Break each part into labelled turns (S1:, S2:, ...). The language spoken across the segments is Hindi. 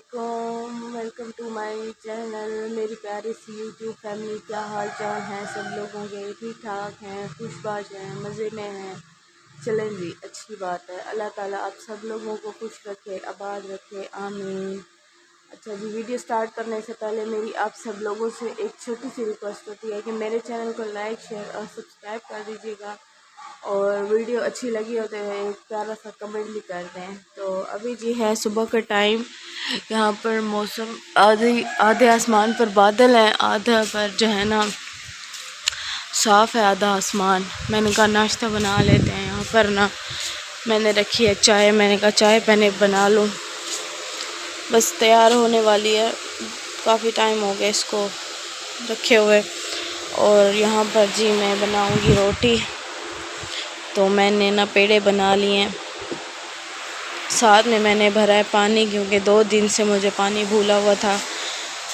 S1: अस्सलामुअलैकुम, वेलकम टू माय चैनल। मेरी प्यारी सी यूट्यूब फैमिली, क्या हाल चाल हैं सब लोगों के? ठीक ठाक हैं, खुशबाश हैं, मज़े में हैं। चलें जी, अच्छी बात है। अल्लाह ताला आप सब लोगों को खुश रखे, आबाद रखे, आमीन। अच्छा जी, वीडियो स्टार्ट करने से पहले मेरी आप सब लोगों से एक छोटी सी रिक्वेस्ट होती है कि मेरे चैनल को लाइक, शेयर और सब्सक्राइब कर दीजिएगा, और वीडियो अच्छी लगी हो तो एक प्यारा सा कमेंट भी कर दें। तो अभी जी है सुबह का टाइम। यहाँ पर मौसम आधे आधे आसमान पर बादल हैं, आधा पर जो है ना साफ़ है, आधा आसमान। मैंने कहा नाश्ता बना लेते हैं। यहाँ पर ना मैंने रखी है चाय, मैंने कहा चाय पहले बना लूँ, बस तैयार होने वाली है। काफ़ी टाइम हो गया इसको रखे हुए। और यहाँ पर जी मैं बनाऊँगी रोटी। तो मैंने ना पेड़े बना लिए हैं, साथ में मैंने भरा है पानी, क्योंकि 2 दिन से मुझे पानी भूला हुआ था।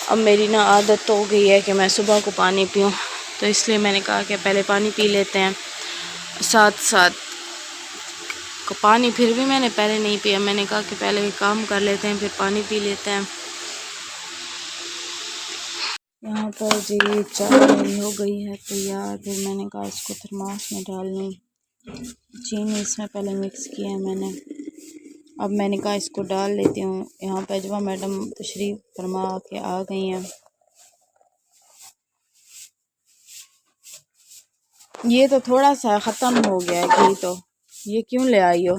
S1: अब मेरी ना आदत तो हो गई है कि मैं सुबह को पानी पीऊँ, तो इसलिए मैंने कहा कि पहले पानी पी लेते हैं। साथ साथ पानी फिर भी मैंने पहले नहीं पिया, मैंने कहा कि पहले काम कर लेते हैं फिर पानी पी लेते हैं। यहाँ पर जी चाय मेरी हो गई है तैयार। फिर मैंने कहा इसको थर्मास में डाल लूँ। चीनी इसमें पहले मिक्स किया है मैंने, अब मैंने कहा इसको डाल लेती हूँ। यहाँ पे अजवा मैडम तशरीफ़ फरमा के आ गई हैं। ये तो थोड़ा सा ख़त्म हो गया है घी, तो ये क्यों ले आई हो?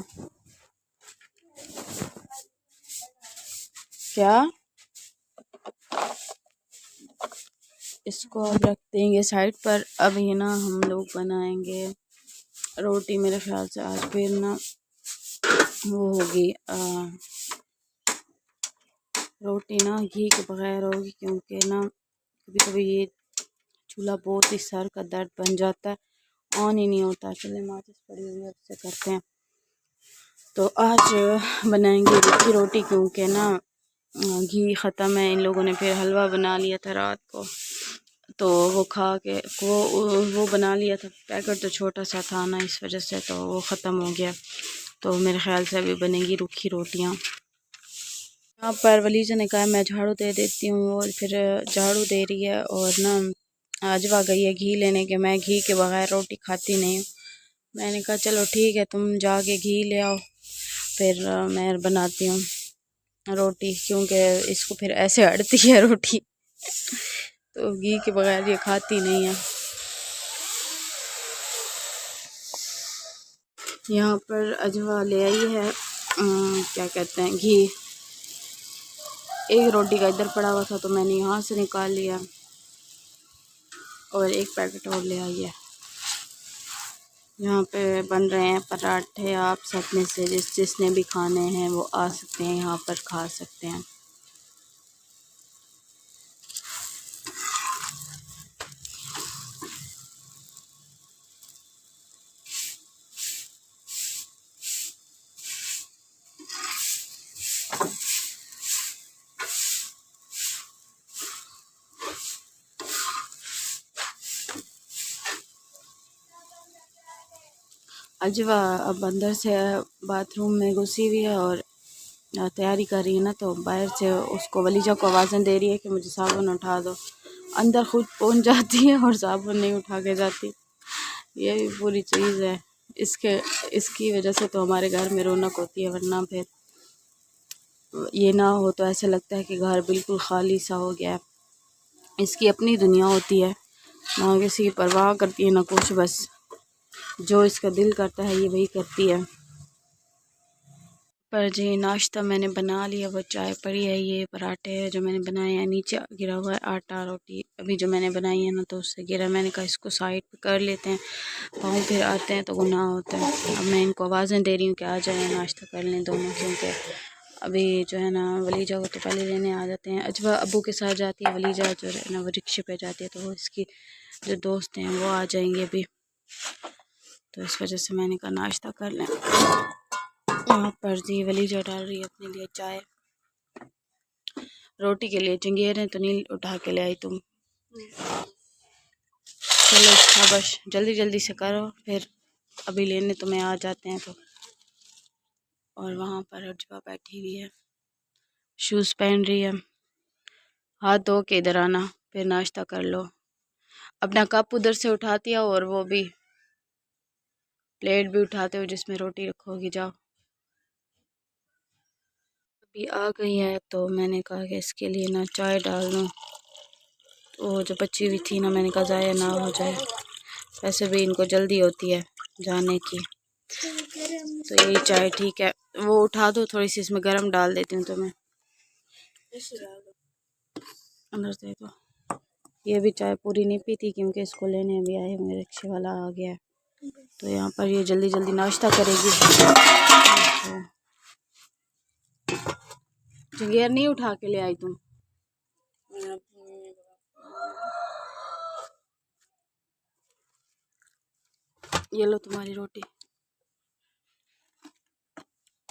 S1: क्या इसको अब रख देंगे साइड पर। अब ये ना हम लोग बनाएंगे रोटी। मेरे ख्याल से आज फिर ना वो होगी रोटी ना घी के बगैर होगी, क्योंकि ना कभी कभी ये चूल्हा बहुत ही सर का दर्द बन जाता है, ऑन ही नहीं होता। चले माचिस पड़ी हुई है, उससे करते हैं। तो आज बनाएंगे रूखी रोटी, क्योंकि ना घी ख़त्म है। इन लोगों ने फिर हलवा बना लिया था रात को, तो वो खा के वो बना लिया था। पैकेट तो छोटा सा था ना, इस वजह से तो वो ख़त्म हो गया। तो मेरे ख्याल से अभी बनेगी रूखी रोटियाँ। यहाँ पर वलीजा ने कहा मैं झाड़ू दे देती हूँ, और फिर झाड़ू दे रही है। और ना अजवा गई है घी लेने के, मैं घी के बगैर रोटी खाती नहीं हूँ। मैंने कहा चलो ठीक है, तुम जाके घी ले आओ, फिर मैं बनाती हूँ रोटी, क्योंकि इसको फिर ऐसे अड़ती है रोटी, तो घी के बगैर ये खाती नहीं है। यहाँ पर अजवा ले आई है क्या कहते हैं घी। एक रोटी का इधर पड़ा हुआ था, तो मैंने यहाँ से निकाल लिया, और एक पैकेट और ले आई है। यहाँ पे बन रहे हैं पराठे। आप सब में से जिसने भी खाने हैं वो आ सकते हैं, यहाँ पर खा सकते हैं। अजवा अब अंदर से बाथरूम में घुसी हुई है और तैयारी कर रही है ना, तो बाहर से उसको वलीजा को आवाज़ें दे रही है कि मुझे साबुन उठा दो। अंदर खुद पहुंच जाती है और साबुन नहीं उठा के जाती। ये भी पूरी चीज़ है। इसकी वजह से तो हमारे घर में रौनक होती है, वरना फिर ये ना हो तो ऐसा लगता है कि घर बिल्कुल खाली सा हो गया है। इसकी अपनी दुनिया होती है, ना किसी की परवाह करती है ना कुछ, बस जो इसका दिल करता है ये वही करती है। पर जी नाश्ता मैंने बना लिया, वो चाय पड़ी है, ये पराठे है जो मैंने बनाए हैं। नीचे गिरा हुआ है आटा, रोटी अभी जो मैंने बनाई है ना, तो उससे गिरा। मैंने कहा इसको साइड पे कर लेते हैं, पाँव फिर आते हैं तो गुनाह होता है। अब मैं इनको आवाज़ें दे रही हूँ कि आ जाए नाश्ता कर लें दोनों, क्योंकि अभी जो है ना वलीजा को तो पहले लेने आ जाते हैं। अजवा अबू के साथ जाती है, वलीजा जो है ना वो रिक्शे पे जाती है, तो वो इसकी जो दोस्त हैं वो आ जाएंगे अभी, तो इस वजह से मैंने कहा नाश्ता कर लें। यहाँ पर जी वलीजा डाल रही है अपने लिए चाय। रोटी के लिए चंगेरे तो नहीं उठा के ले आई तुम? चलो शाबाश, जल्दी जल्दी से करो, फिर अभी लेने तुम्हें आ जाते हैं। तो और वहाँ पर अजवा बैठी हुई है,
S2: शूज़ पहन रही है। हाथ धो के इधर आना, फिर नाश्ता कर लो। अपना कप उधर से उठाती है और वो भी प्लेट भी उठाते हो जिसमें रोटी रखोगी। जाओ। अभी आ गई है तो मैंने कहा कि इसके लिए ना चाय डाल दूँ। तो जो बची हुई थी ना, मैंने कहा ज़ाया ना हो जाए। वैसे भी इनको जल्दी होती है जाने की, तो यही चाय ठीक है। वो उठा दो, थोड़ी सी इसमें गरम डाल देती हूँ तुम्हें, अंदर से। तो ये भी चाय पूरी नहीं पीती क्योंकि इसको लेने भी आए हुए, रिक्शे वाला आ गया है। तो यहाँ पर ये जल्दी जल्दी नाश्ता करेगी। जंगेर नहीं उठा के ले आई तुम? ये लो तुम्हारी रोटी।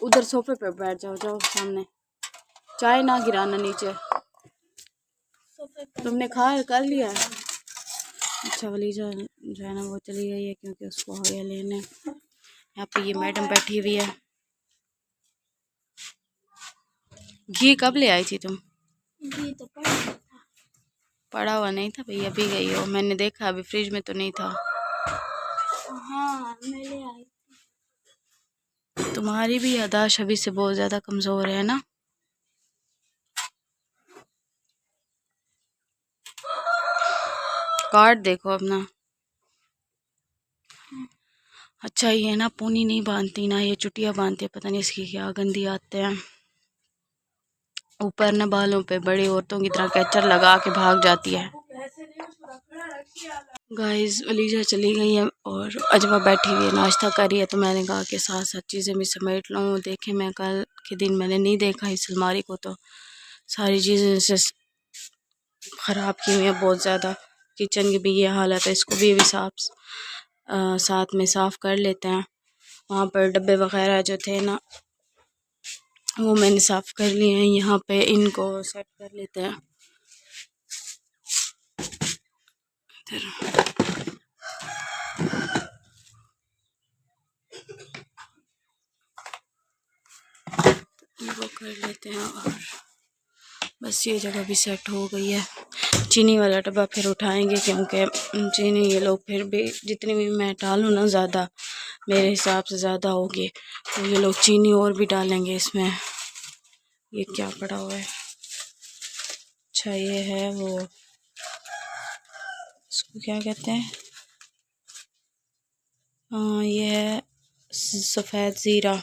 S2: उधर सोफे पे बैठ जाओ, जाओ सामने। चाय ना गिराना नीचे। तुमने खा कर लिया है? अच्छा, वलीजा जो है ना वो चली गई है क्योंकि उसको हो गया लेने। यहाँ पे ये मैडम बैठी हुई है। घी कब ले आई थी तुम? घी तो पड़ा हुआ नहीं था भैया, अभी गई हो। मैंने देखा अभी फ्रिज में तो नहीं था। हाँ, मैं ले आई। तुम्हारी भी याददाश्त अभी से बहुत ज़्यादा कमज़ोर है ना। कार्ड देखो अपना। अच्छा, ये ना पूनी नहीं बांधती ना, ये चुटिया बांधती है। पता नहीं इसकी क्या गंदी आते हैं। ऊपर ना बालों पे बड़ी औरतों की तरह कैचर लगा के भाग जाती है। गाइस, अलीजा चली गई है और अजमा बैठी हुई है, नाश्ता कर रही है। तो मैंने कहा कि साथ साथ चीज़ें भी समेट लूँ। देखे, मैं कल के दिन मैंने नहीं देखा इस अलमारी को, तो सारी चीज़ें से ख़राब की हुई है बहुत ज़्यादा। किचन की भी ये हालत है, इसको भी साथ में साफ़ कर लेते हैं। वहाँ पर डब्बे वगैरह जो थे ना वो मैंने साफ़ कर लिए हैं। यहाँ पे इनको सेट कर लेते हैं। वो कर लेते हैं और बस ये जगह भी सेट हो गई है। चीनी वाला डब्बा फिर उठाएंगे क्योंकि चीनी ये लोग फिर भी जितनी भी मैं डालूँ ना ज़्यादा, मेरे हिसाब से ज़्यादा होगी, तो ये लोग चीनी और भी डालेंगे इसमें। ये क्या पड़ा हुआ है? अच्छा, ये है वो, इसको क्या कहते हैं? हाँ, ये है सफ़ेद ज़ीरा।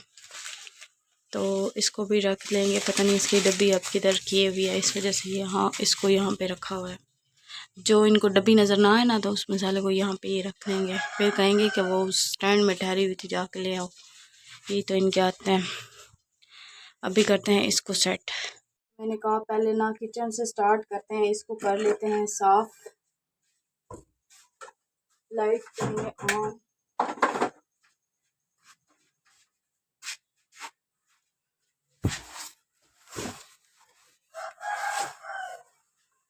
S2: तो इसको भी रख लेंगे। पता नहीं इसकी डब्बी अब किधर किए हुई है, इस वजह से यहाँ इसको यहाँ पे रखा हुआ है। जो इनको डब्बी नज़र ना आए ना तो उस मसाले को यहाँ पे ये रख लेंगे। फिर कहेंगे कि वो उस स्टैंड में ठहरी हुई थी, जाके ले आओ। ये तो इनके आते हैं। अभी करते हैं इसको सेट। मैंने कहा पहले ना किचन से स्टार्ट करते हैं, इसको कर लेते हैं साफ। लाइट करेंगे ऑन।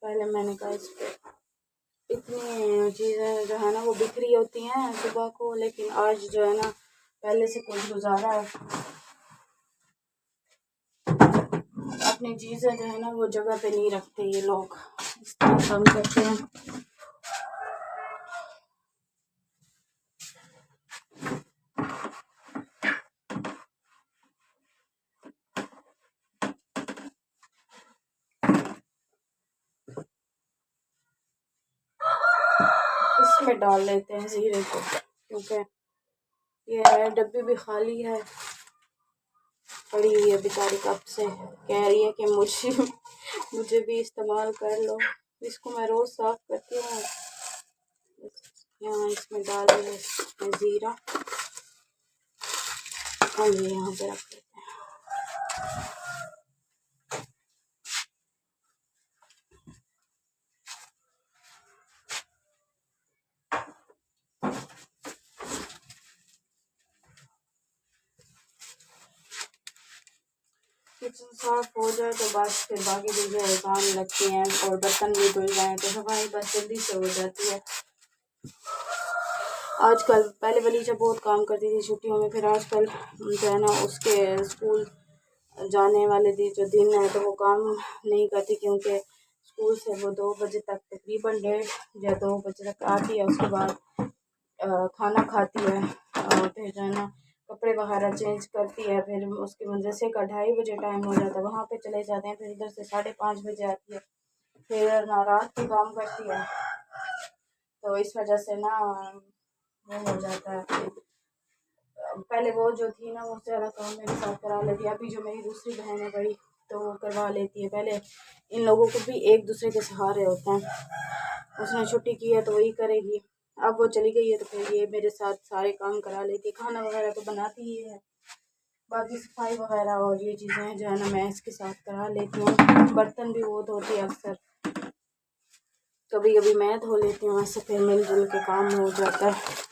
S2: पहले मैंने कहा इस पे इतनी चीज़ें जो है ना वो बिखरी होती हैं सुबह को, लेकिन आज जो है ना पहले से कुछ गुजारा है। अपनी चीज़ें जो है ना वो जगह पे नहीं रखते ये लोग, इस तरह काम करते हैं। इसमें डाल लेते हैं ज़ीरे को क्योंकि ये है डब्बी भी खाली है, पड़ी हुई है बेचारी कब से, कह रही है कि मुझे भी इस्तेमाल कर लो। इसको मैं रोज़ साफ करती हूँ। यहाँ इसमें डाल दिया ज़ीरा और ये यहाँ पे रख लेते हैं। किचन साफ हो जाए तो बस फिर बाकी चीज़ें काम लगती हैं और बर्तन भी धुल जाए तो सफाई बस जल्दी से हो जाती है। आजकल पहले वलीजा बहुत काम करती थी छुट्टियों में, फिर आजकल जो है ना उसके स्कूल
S1: जाने वाले जो दिन है तो वो काम नहीं करती, क्योंकि स्कूल से वो 2 बजे तक, तकरीबन 1:30 या 2 बजे तक आती है। उसके बाद खाना खाती है और फिर जो है ना कपड़े वगैरह चेंज करती है। फिर उसके मदरसे का 2:30 बजे टाइम हो जाता है, वहाँ पे चले जाते हैं। फिर इधर से 5:30 बजे आती है, फिर ना रात को काम करती है। तो इस वजह से ना वो हो जाता है। पहले वो जो थी ना वो ज़्यादा काम मेरे साथ करा लेती है। अभी जो मेरी दूसरी बहन है बड़ी, तो वो करवा लेती है। पहले इन लोगों को भी एक दूसरे के सहारे होते हैं। उसने छुट्टी की है तो वही करेगी, अब वो चली गई है तो फिर ये मेरे साथ सारे काम करा लेती है। खाना वगैरह तो बनाती ही है, बाकी सफाई वगैरह और ये चीज़ें जो है ना मैं इसके साथ करा लेती हूँ। बर्तन भी वो धोती है अक्सर, कभी कभी मैं धो लेती हूँ, ऐसे फिर मिलजुल के काम हो जाता है।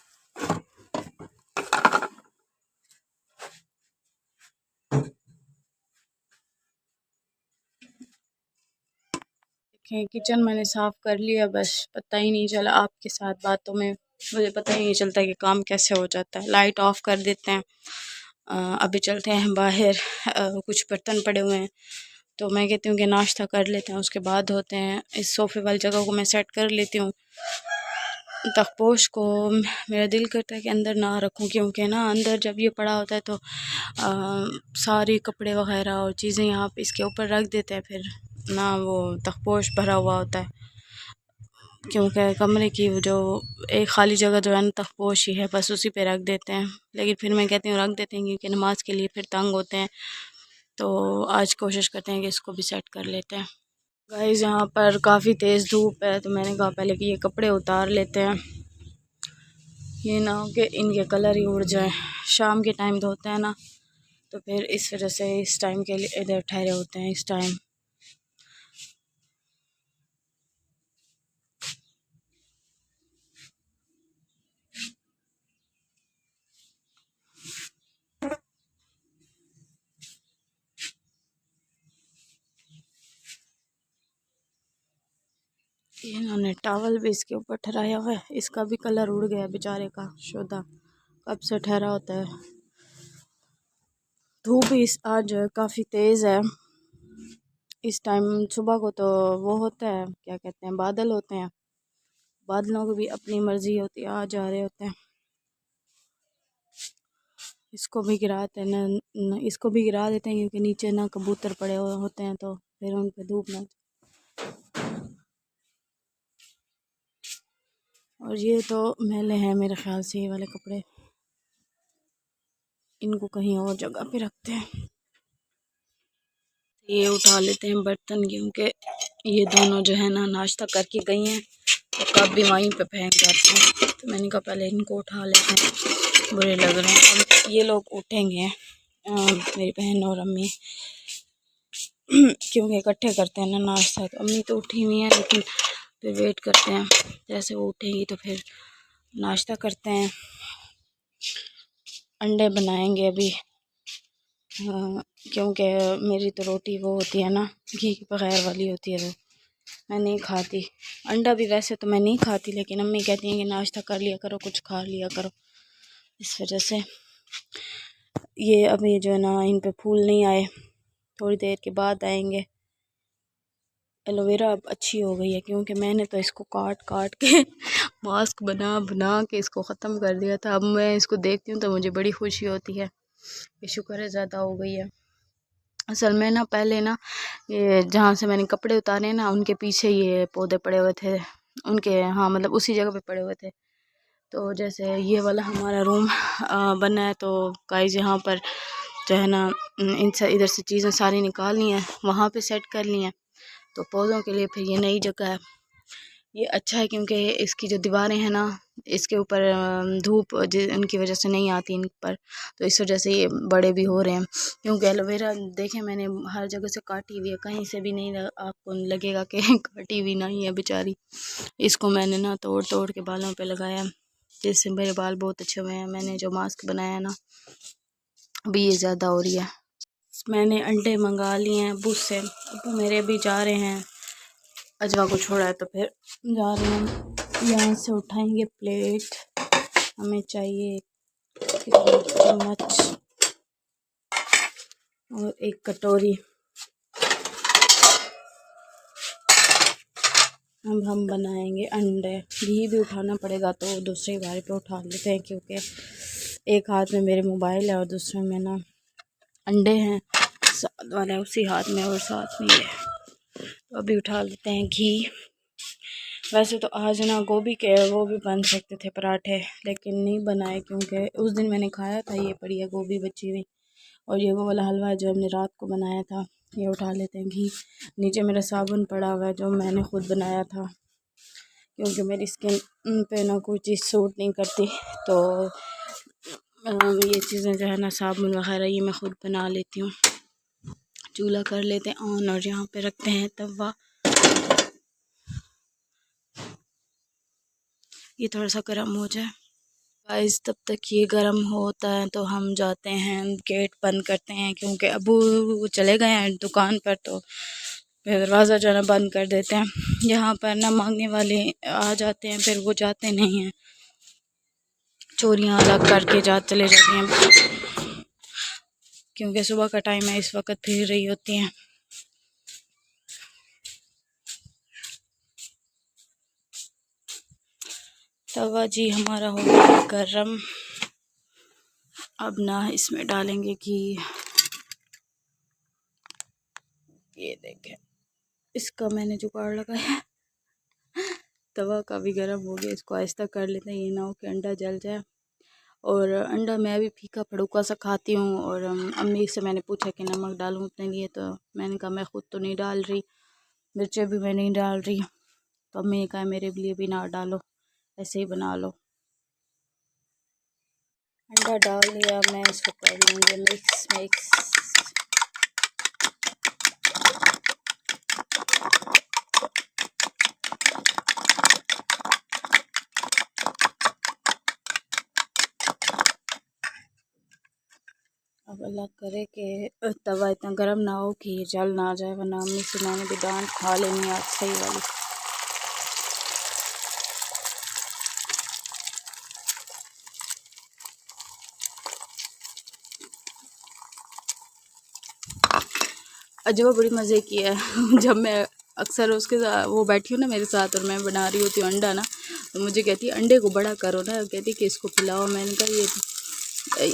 S1: देखें किचन मैंने साफ़ कर लिया, बस पता ही नहीं चला। आपके साथ बातों में मुझे पता ही नहीं चलता कि काम कैसे हो जाता है। लाइट ऑफ कर देते हैं। अभी चलते हैं बाहर, कुछ बर्तन पड़े हुए हैं तो मैं कहती हूँ कि नाश्ता कर लेते हैं, उसके बाद होते हैं। इस सोफ़े वाली जगह को मैं सेट कर लेती हूँ। तखपोश को मेरा दिल करता है कि अंदर ना रखूं, क्योंकि ना अंदर जब ये पड़ा होता है तो सारे कपड़े वगैरह और चीज़ें यहाँ पे इसके ऊपर रख देते हैं, फिर ना वो तखपोश भरा हुआ होता है। क्योंकि कमरे की वो जो एक खाली जगह जो है ना तखपोश ही है, बस उसी पे रख देते हैं। लेकिन फिर मैं कहती हूँ रख देते हैं क्योंकि नमाज के लिए फिर तंग होते हैं, तो आज कोशिश करते हैं कि इसको भी सेट कर लेते हैं। गाइस यहाँ पर काफ़ी तेज़ धूप है, तो मैंने कहा पहले कि ये कपड़े उतार लेते हैं, ये ना हो कि इनके कलर ही उड़ जाए। शाम के टाइम धोते हैं ना, तो फिर इस वजह से इस टाइम के लिए इधर ठहरे होते हैं इस टाइम। इन्होंने टॉवल भी इसके ऊपर ठहराया हुआ है, इसका भी कलर उड़ गया बेचारे का। शोधा कब से ठहरा होता है। धूप इस आज काफ़ी तेज़ है। इस टाइम सुबह को तो वो होता है, क्या कहते हैं, बादल होते हैं। बादलों की भी अपनी मर्ज़ी होती है, आ जा रहे होते हैं। इसको भी गिराते हैं इसको भी गिरा देते हैं क्योंकि नीचे ना कबूतर पड़े हुए होते हैं, तो फिर उन पे धूप ना। और ये तो मैले हैं मेरे ख्याल से, ये वाले कपड़े, इनको कहीं और जगह पे रखते हैं। ये उठा लेते हैं बर्तन, क्योंकि ये दोनों जो है ना नाश्ता करके गई हैं तो कब भी वहीं पे फेंक जाते हैं। तो मैंने कहा पहले इनको उठा लेते हैं, बुरे लग रहे हैं। अब ये लोग उठेंगे मेरी बहन और अम्मी क्योंकि इकट्ठे करते हैं ना नाश्ता। तो अम्मी तो उठी हुई हैं, लेकिन फिर वेट करते हैं, जैसे वो उठेंगी तो फिर नाश्ता करते हैं। अंडे बनाएंगे अभी, क्योंकि मेरी तो रोटी वो होती है ना घी के बगैर वाली होती है, वो मैं नहीं खाती। अंडा भी वैसे तो मैं नहीं खाती, लेकिन अम्मी कहती हैं कि नाश्ता कर लिया करो, कुछ खा लिया करो, इस वजह से। ये अभी जो है ना इन पे फूल नहीं आए, थोड़ी देर के बाद आएंगे। एलोवेरा अब अच्छी हो गई है, क्योंकि मैंने तो इसको काट काट के मास्क बना बना के इसको ख़त्म कर दिया था। अब मैं इसको देखती हूँ तो मुझे बड़ी खुशी होती है कि शुक्र है ज़्यादा हो गई है। असल में ना पहले ना ये जहाँ से मैंने कपड़े उतारे ना उनके पीछे ये पौधे पड़े हुए थे उनके, हाँ मतलब उसी जगह पे पड़े हुए थे। तो जैसे ये वाला हमारा रूम बना है, तो गाइस यहाँ पर जो है ना इन से इधर से चीज़ें सारी निकालनी है, वहाँ पे सेट कर ली हैं। तो पौधों के लिए फिर ये नई जगह है, ये अच्छा है क्योंकि इसकी जो दीवारें हैं ना इसके ऊपर धूप उनकी वजह से नहीं आती इन पर, तो इस वजह से ये बड़े भी हो रहे हैं। क्योंकि एलोवेरा देखें मैंने हर जगह से काटी हुई है, कहीं से भी नहीं आपको लगेगा कि काटी हुई नहीं है बेचारी। इसको मैंने ना तोड़ तोड़ के बालों पे लगाया, जिससे मेरे बाल बहुत अच्छे हुए हैं। मैंने जो मास्क बनाया ना अभी ये ज़्यादा हो रही है। मैंने अंडे मंगा लिए हैं अबू से, अबू मेरे भी जा रहे हैं, अजवा को छोड़ा है तो फिर जा रहे हैं। यहाँ से उठाएंगे प्लेट, हमें चाहिए चम्मच
S2: और एक कटोरी। अब हम बनाएंगे अंडे। घी भी उठाना पड़ेगा तो दूसरी बारी पे उठा लेते हैं, क्योंकि एक हाथ में मेरे मोबाइल है और दूसरे में ना अंडे हैं, साथ वाला उसी हाथ में और साथ में ये। तो अभी उठा लेते हैं घी। वैसे तो आज ना गोभी के वो भी बन सकते थे पराठे, लेकिन नहीं बनाए क्योंकि उस दिन मैंने खाया था, ये पड़ी है गोभी बची हुई। और ये वो वाला हलवा है जो हमने रात को बनाया था। ये उठा लेते हैं घी। नीचे मेरा साबुन पड़ा हुआ है जो मैंने ख़ुद बनाया था, क्योंकि मेरी स्किन पे ना कोई चीज़ सूट नहीं करती, तो ये चीज़ें जो है ना साबुन वगैरह ये मैं ख़ुद बना लेती हूँ। चूल्हा कर लेते हैं ऑन और यहाँ पे रखते हैं तवा। ये थोड़ा सा गर्म हो जाए गाइस, तब तक ये गर्म होता है तो हम जाते हैं गेट बंद करते हैं, क्योंकि अबू चले गए हैं दुकान पर, तो फिर दरवाज़ा जो है ना बंद कर देते हैं। यहाँ पर ना मांगने वाले आ जाते हैं, फिर वो जाते नहीं हैं, चोरियाँ अलग करके चले जाते हैं, क्योंकि सुबह का टाइम है, इस वक्त फिर रही होती हैं। तवा जी हमारा हो गया गरम। अब ना इसमें डालेंगे घी। ये देखें, इसका मैंने जुगाड़ लगाया। तवा का भी गर्म हो गया, इसको आहिस्ता कर लेते हैं, ये ना हो कि अंडा जल जाए। और अंडा मैं भी फीका फड़ूका सा खाती हूँ, और अम्मी से मैंने पूछा कि नमक डालूँ अपने लिए, तो मैंने कहा मैं ख़ुद तो नहीं डाल रही, मिर्चें भी मैं नहीं डाल रही, तो अम्मी ने कहा मेरे लिए भी ना डालो, ऐसे ही बना लो। अंडा डाल दिया, मैं इसको कर लूँगी मिक्स मिक्स। अब अल्लाह करे कि तवा इतना गर्म ना हो कि जल ना जाए, वरना अम्मी से मैंने भी डांट खा लेनी आज सही वाली। अजवा बड़ी मज़े की है। जब मैं अक्सर उसके साथ वो बैठी हूँ ना मेरे साथ और मैं बना रही होती हूँ अंडा ना, तो मुझे कहती है अंडे को बड़ा करो ना, कहती कि इसको फैलाओ। मैंने कहा ये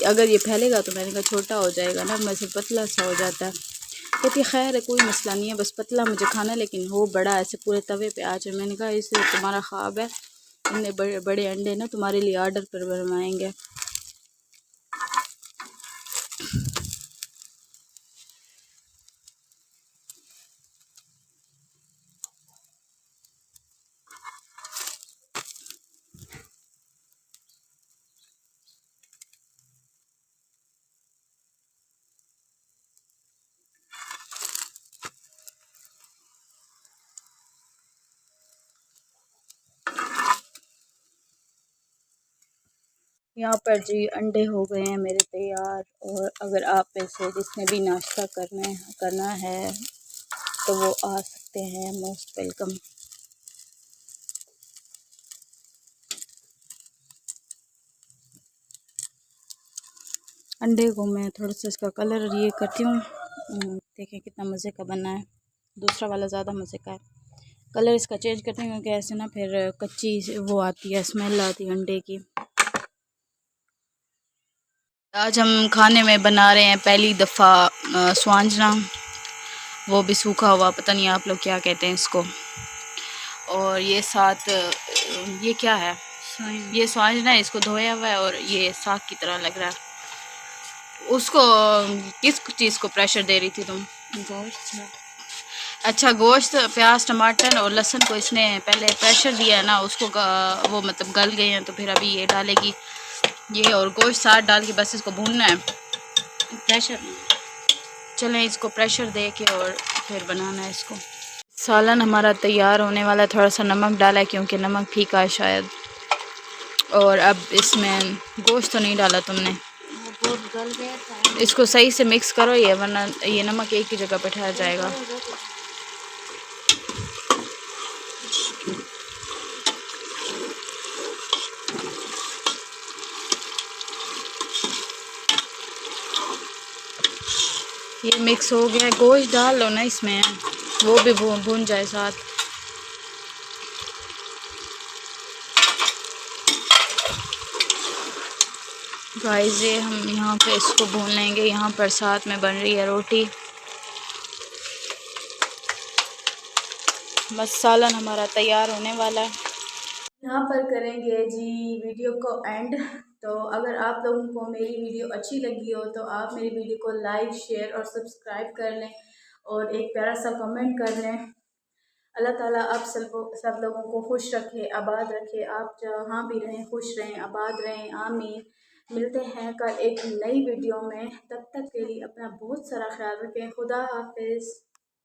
S2: अगर ये फैलेगा तो मैंने कहा छोटा हो जाएगा ना, मैं से पतला सा हो जाता है। कहती खैर है कोई मसला नहीं है, बस पतला मुझे खाना, लेकिन हो बड़ा ऐसे पूरे तवे पे आ जाए। मैंने कहा इसलिए तुम्हारा ख्वाब है, इतने बड़े बड़े अंडे ना तुम्हारे लिए आर्डर पर बनवाएंगे। यहाँ पर जी अंडे हो गए हैं मेरे तैयार। और अगर आप में से जिसने भी नाश्ता करना है तो वो आ सकते हैं, मोस्ट वेलकम। अंडे को मैं थोड़ा सा इसका कलर ये करती हूँ, देखें कितना मज़े का बना है। दूसरा वाला ज़्यादा मज़े का है। कलर इसका चेंज करते हैं क्योंकि ऐसे ना फिर कच्ची वो आती है, स्मेल आती है अंडे की। आज हम खाने में बना रहे हैं पहली दफ़ा स्वांजना, वो भी सूखा हुआ, पता नहीं आप लोग क्या कहते हैं इसको। और ये साथ ये क्या है, ये स्वांजना है, इसको धोया हुआ है और ये साग की तरह लग रहा है। उसको किस चीज़ को प्रेशर दे रही थी तुम? गोश्त। अच्छा, गोश्त, प्याज, टमाटर और लहसुन को इसने पहले प्रेशर दिया है ना, उसको वो मतलब गल गए हैं, तो फिर अभी ये डालेगी, ये और गोश्त साथ डाल के बस इसको भूनना है। प्रेशर, चलें इसको प्रेशर दे के और फिर बनाना है इसको। सालन हमारा तैयार होने वाला है। थोड़ा सा नमक डाला है क्योंकि नमक फीका है शायद। और अब इसमें गोश्त तो नहीं डाला तुमने, इसको सही से मिक्स करो ये, वरना ये नमक एक ही जगह पे ठहर जाएगा। ये मिक्स हो गया, गोश्त डाल लो ना इसमें, वो भी भून जाए साथ। गाइस ये हम यहाँ पे इसको भून लेंगे। यहाँ पर साथ में बन रही है रोटी। बस सालन हमारा तैयार होने वाला है।
S1: यहाँ पर करेंगे जी वीडियो को एंड। तो अगर आप लोगों को मेरी वीडियो अच्छी लगी हो तो आप मेरी वीडियो को लाइक, शेयर और सब्सक्राइब कर लें और एक प्यारा सा कमेंट कर लें। अल्लाह ताला आप सब लोगों को खुश रखे, आबाद रखे। आप जहाँ भी रहें खुश रहें, आबाद रहें, आमीन। मिलते हैं कल एक नई वीडियो में। तब तक के लिए अपना बहुत सारा ख्याल रखें। खुदा हाफिज़।